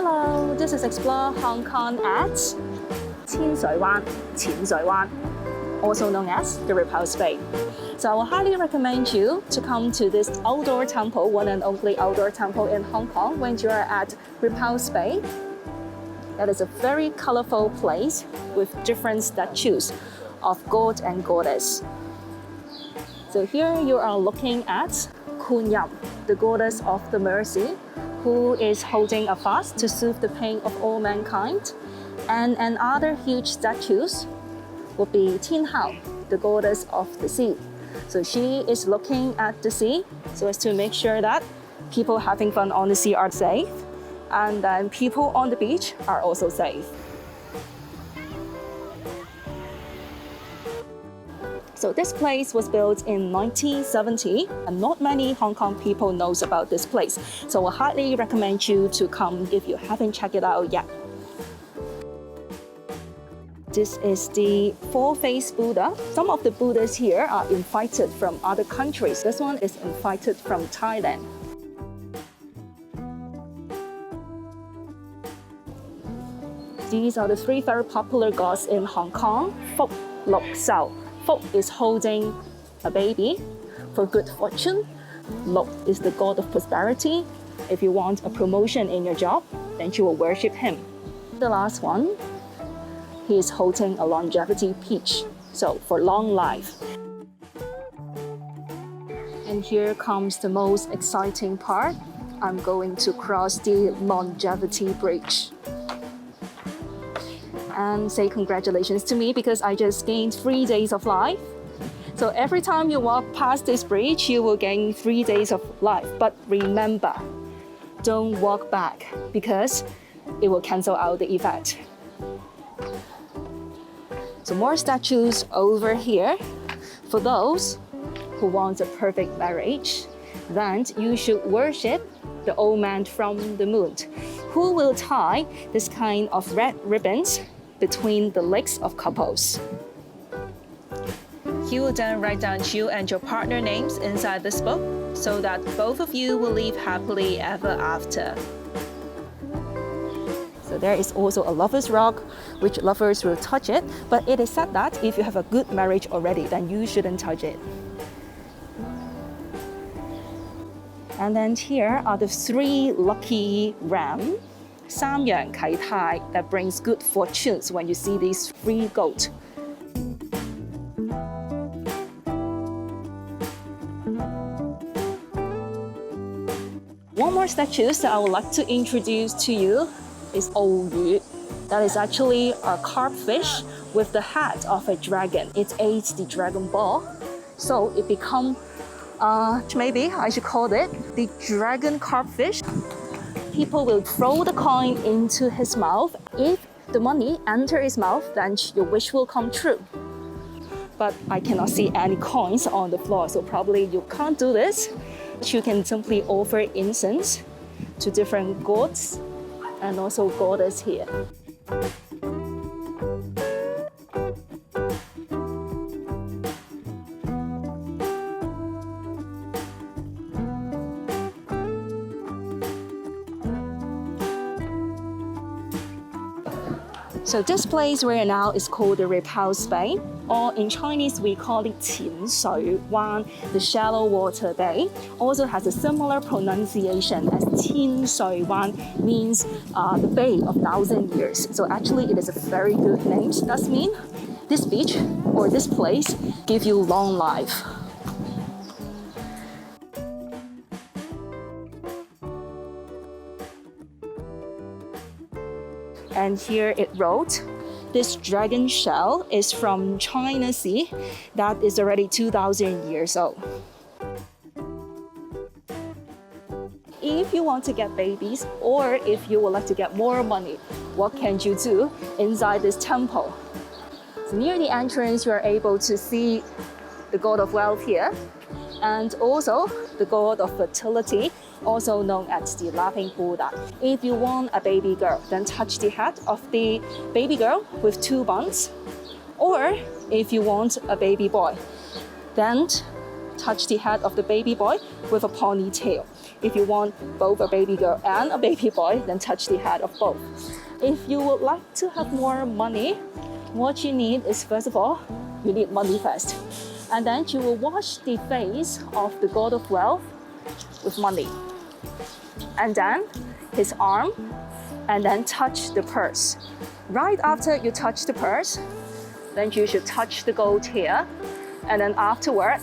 Hello, this is Explore Hong Kong at 淺水灣, also known as the Repulse Bay. So I will highly recommend you to come to this outdoor temple, one and only outdoor temple in Hong Kong when you are at Repulse Bay. That is a very colorful place with different statues of God and Goddess. So here you are looking at Kwun Yum, the goddess of the mercy, who is holding a fast to soothe the pain of all mankind. And another huge statues would be Tin Hau, the goddess of the sea. So she is looking at the sea so as to make sure that people having fun on the sea are safe, and then people on the beach are also safe. So this place was built in 1970, and not many Hong Kong people knows about this place. So I highly recommend you to come if you haven't checked it out yet. This is the four-faced Buddha. Some of the Buddhas here are invited from other countries. This one is invited from Thailand. These are the three very popular gods in Hong Kong. Fook Luk Sau. Fook is holding a baby for good fortune. Luk is the god of prosperity. If you want a promotion in your job, then you will worship him. The last one, he is holding a longevity peach, so for long life. And here comes the most exciting part. I'm going to cross the longevity bridge and say congratulations to me because I just gained 3 days of life. So every time you walk past this bridge, you will gain 3 days of life. But remember, don't walk back because it will cancel out the effect. So more statues over here. For those who want a perfect marriage, then you should worship the old man from the moon, who will tie this kind of red ribbons between the legs of couples. He will then write down you and your partner names inside this book so that both of you will live happily ever after. So there is also a lover's rock, which lovers will touch it, but it is said that if you have a good marriage already, then you shouldn't touch it. And then here are the 3 lucky ram, 三陽啟泰, that brings good fortunes when you see these 3 goats. One more statue that I would like to introduce to you is Yu. That is actually a carved fish with the head of a dragon. It ate the Dragon Ball, so it become, maybe I should call it the dragon carved fish. People will throw the coin into his mouth. If the money enters his mouth, then your wish will come true. But I cannot see any coins on the floor, so probably you can't do this. You can simply offer incense to different gods and also goddess here. So this place we're now is called the Repulse Bay, or in Chinese we call it 淺水灣, the shallow water bay. Also has a similar pronunciation as 天水灣, means the bay of 1,000 years. So actually it is a very good name. That means this beach or this place give you long life. And here it wrote, this dragon shell is from China Sea that is already 2,000 years old. If you want to get babies or if you would like to get more money, what can you do inside this temple? So near the entrance, you are able to see the god of wealth here and also the god of fertility, also known as the laughing Buddha. If you want a baby girl, then touch the head of the baby girl with 2 buns. Or if you want a baby boy, then touch the head of the baby boy with a ponytail. If you want both a baby girl and a baby boy, then touch the head of both. If you would like to have more money, what you need is, first of all, you need money first. And then you will wash the face of the god of wealth with money. And then his arm, and then touch the purse. Right after you touch the purse, then you should touch the gold here. And then afterward,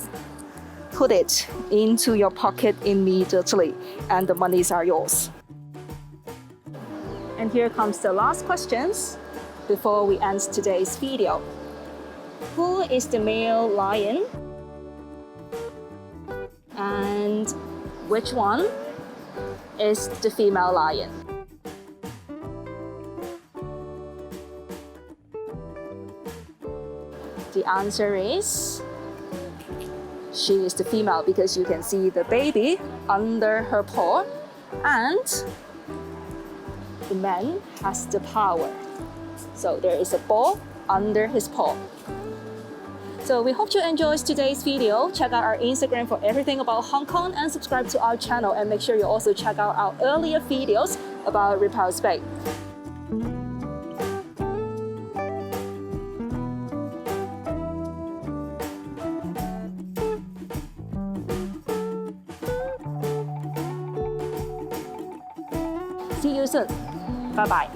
put it into your pocket immediately, and the monies are yours. And here comes the last questions before we end today's video. Who is the male lion? And which one is the female lion? The answer is she is the female, because you can see the baby under her paw, and the man has the power. So there is a ball under his paw. So we hope you enjoyed today's video. Check out our Instagram for everything about Hong Kong, and subscribe to our channel, and make sure you also check out our earlier videos about Repulse Bay. See you soon. Bye bye.